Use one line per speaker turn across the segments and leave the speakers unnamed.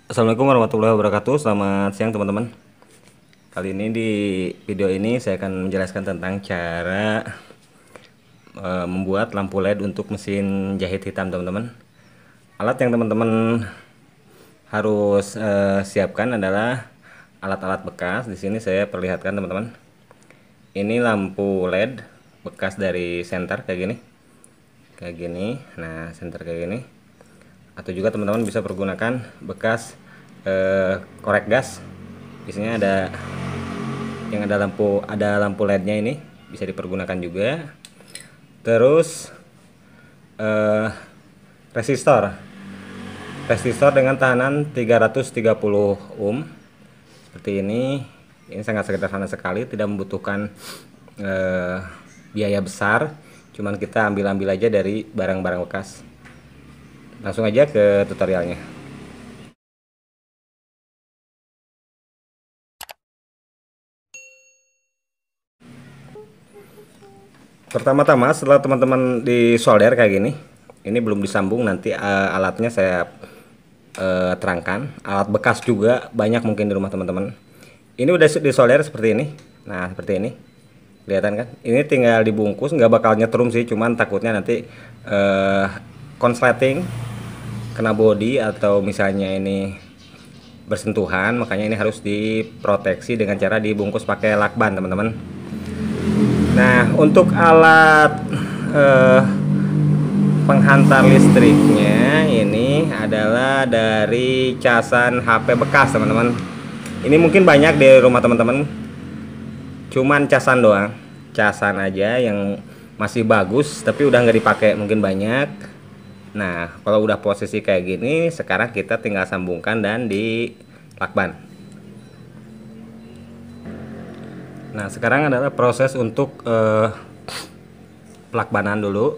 Assalamualaikum warahmatullahi wabarakatuh. Selamat siang teman-teman. Kali ini di video ini saya akan menjelaskan tentang cara membuat lampu LED untuk mesin jahit hitam teman-teman. Alat yang teman-teman harus siapkan adalah alat-alat bekas. Di sini saya perlihatkan teman-teman. Ini lampu LED bekas dari senter kayak gini. Nah, senter kayak gini. Atau juga teman-teman bisa pergunakan bekas korek gas. Biasanya ada yang ada lampu LED-nya, ini bisa dipergunakan juga. Terus resistor dengan tahanan 330 ohm seperti ini. Ini sangat sederhana sekali, tidak membutuhkan biaya besar, cuman kita ambil aja dari barang-barang bekas. Langsung aja ke tutorialnya. Pertama-tama setelah teman-teman di solder kayak gini, ini belum disambung, nanti alatnya saya terangkan. Alat bekas juga banyak mungkin di rumah teman-teman. Ini udah disolder seperti ini. Nah, seperti ini. Kelihatan kan? Ini tinggal dibungkus, nggak bakal nyetrum sih, cuman takutnya nanti konsleting, kena bodi, atau misalnya ini bersentuhan, makanya ini harus diproteksi dengan cara dibungkus pakai lakban teman-teman. Nah, untuk alat penghantar listriknya ini adalah dari casan HP bekas teman-teman. Ini mungkin banyak di rumah teman-teman, cuman casan doang, casan aja yang masih bagus tapi udah nggak dipakai mungkin banyak. Nah, kalau udah posisi kayak gini, sekarang kita tinggal sambungkan dan dilakban. Nah, sekarang adalah proses untuk pelakbanan dulu.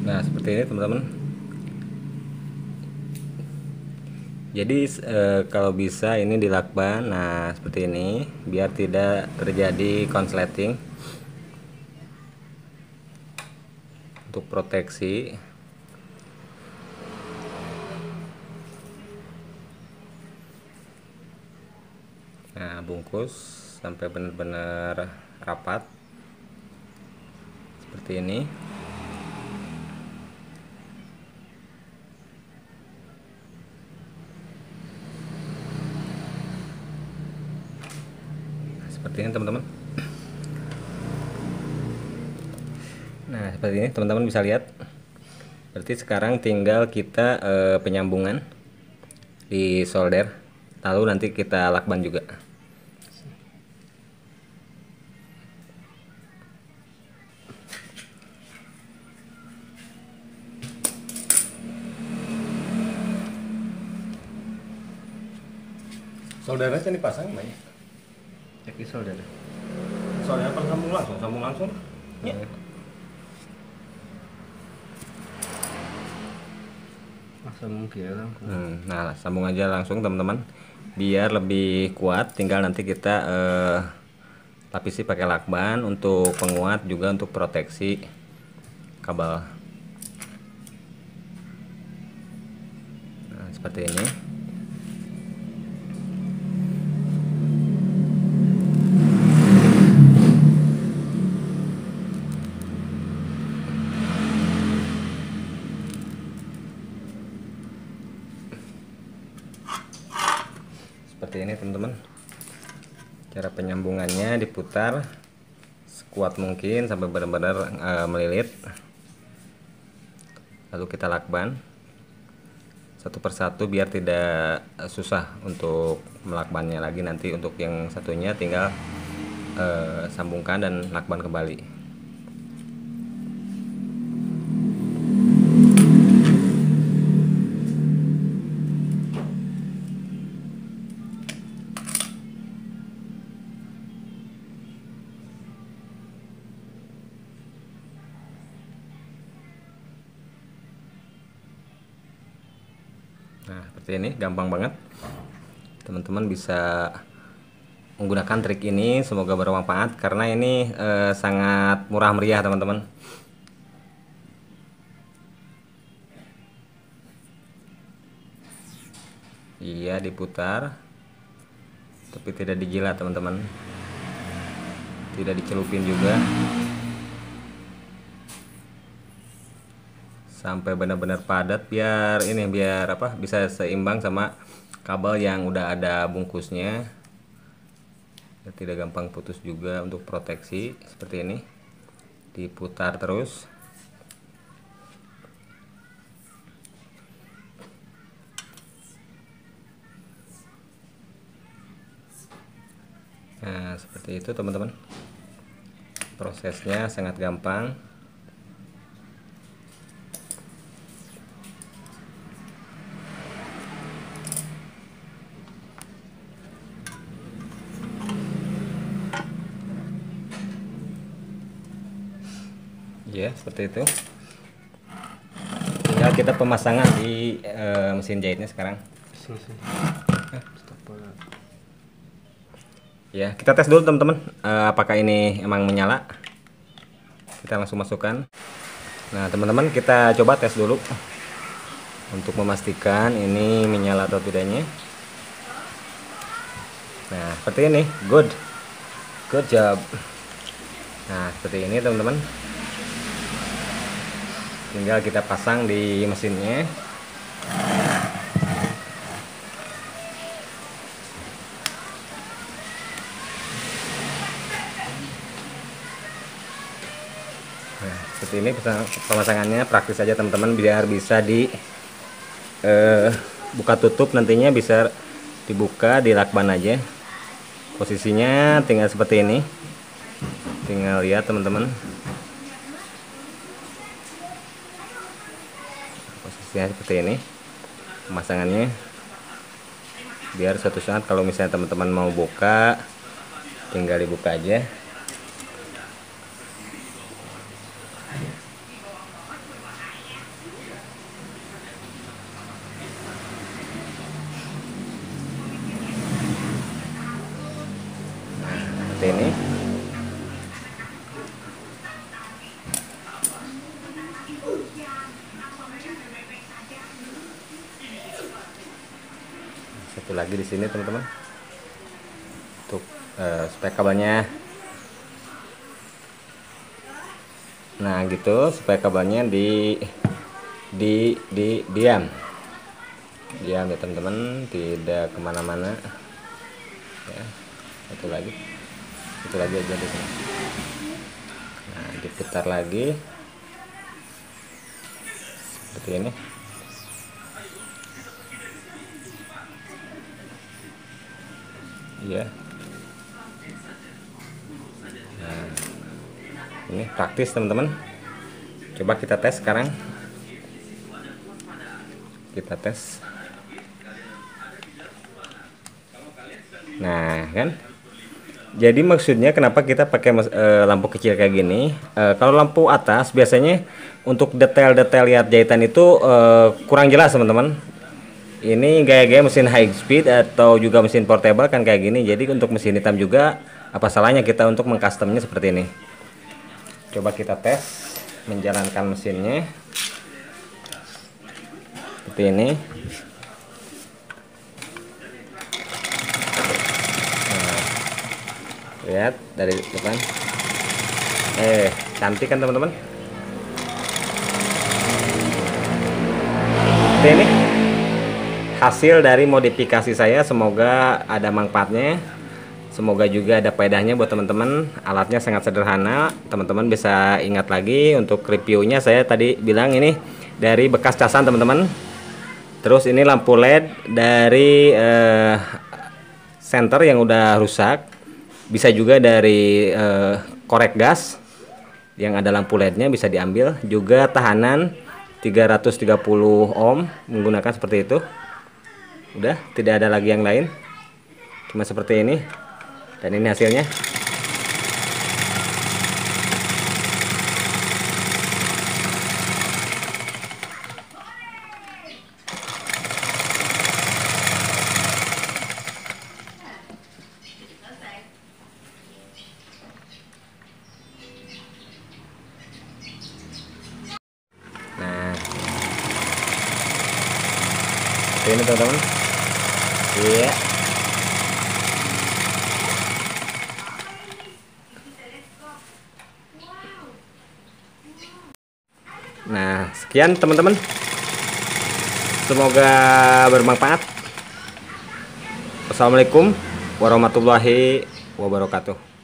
Nah, seperti ini teman-teman. Jadi kalau bisa ini dilakban. Nah, seperti ini biar tidak terjadi konsleting. Untuk proteksi. Nah, bungkus sampai benar-benar rapat seperti ini. Seperti ini teman-teman. Nah, seperti ini teman-teman bisa lihat. Berarti sekarang tinggal kita penyambungan di solder, lalu nanti kita lakban juga. Soldernya kan dipasang banyak.
Cek solder.
Solder apa sambung langsung. Ya.
Sambung dia langsung.
Nah, sambung aja langsung teman-teman, biar lebih kuat. Tinggal nanti kita lapisi pakai lakban untuk penguat, juga untuk proteksi kabel. Nah, seperti ini. Seperti ini teman-teman, cara penyambungannya diputar sekuat mungkin sampai benar-benar melilit, lalu kita lakban satu persatu biar tidak susah untuk melakbannya lagi. Nanti untuk yang satunya tinggal sambungkan dan lakban kembali. Nah, seperti ini gampang banget. Teman-teman bisa menggunakan trik ini, semoga bermanfaat karena ini sangat murah meriah teman-teman. Iya, diputar tapi tidak dijilat teman-teman, tidak dicelupin juga, sampai benar-benar padat biar ini, biar apa, bisa seimbang sama kabel yang udah ada bungkusnya, tidak gampang putus juga. Untuk proteksi seperti ini diputar terus. Nah, seperti itu teman-teman, prosesnya sangat gampang. Ya, seperti itu. Tinggal kita pemasangan di mesin jahitnya sekarang. Ya, kita tes dulu teman-teman, apakah ini emang menyala. Kita langsung masukkan. Nah teman-teman, kita coba tes dulu untuk memastikan ini menyala atau tidaknya. Nah seperti ini, good job. Nah seperti ini teman-teman, tinggal kita pasang di mesinnya. Nah, seperti ini pemasangannya praktis saja teman-teman, biar bisa di buka tutup, nantinya bisa dibuka di lakban aja. Posisinya tinggal seperti ini, tinggal lihat teman-teman, posisinya seperti ini pemasangannya, biar suatu saat kalau misalnya teman-teman mau buka, tinggal dibuka aja. Seperti ini. Satu lagi di sini teman-teman, untuk supaya kabelnya, nah gitu, supaya kabelnya diam ya teman-teman, tidak kemana-mana ya. Satu lagi aja di sini. Nah diputar lagi seperti ini. Ya. Nah, ini praktis teman-teman. Coba kita tes sekarang. Kita tes. Nah, kan? Jadi maksudnya kenapa kita pakai lampu kecil kayak gini? Kalau lampu atas biasanya untuk detail-detail lihat jahitan itu kurang jelas teman-teman. Ini gaya-gaya mesin high speed atau juga mesin portable kan kayak gini. Jadi untuk mesin hitam juga, apa salahnya kita untuk mengcustomnya seperti ini. Coba kita tes menjalankan mesinnya seperti ini. Nah, lihat dari depan, cantik kan teman-teman. Seperti ini hasil dari modifikasi saya, semoga ada manfaatnya, semoga juga ada faedahnya buat teman-teman. Alatnya sangat sederhana, teman-teman bisa ingat lagi. Untuk reviewnya saya tadi bilang ini dari bekas casan teman-teman. Terus ini lampu LED dari senter yang udah rusak, bisa juga dari korek gas yang ada lampu LED-nya bisa diambil. Juga tahanan 330 ohm menggunakan seperti itu. Udah, tidak ada lagi yang lain, cuma seperti ini. Dan ini hasilnya. seperti ini teman-teman. Iya. Nah, sekian teman-teman. Semoga bermanfaat. Wassalamualaikum warahmatullahi wabarakatuh.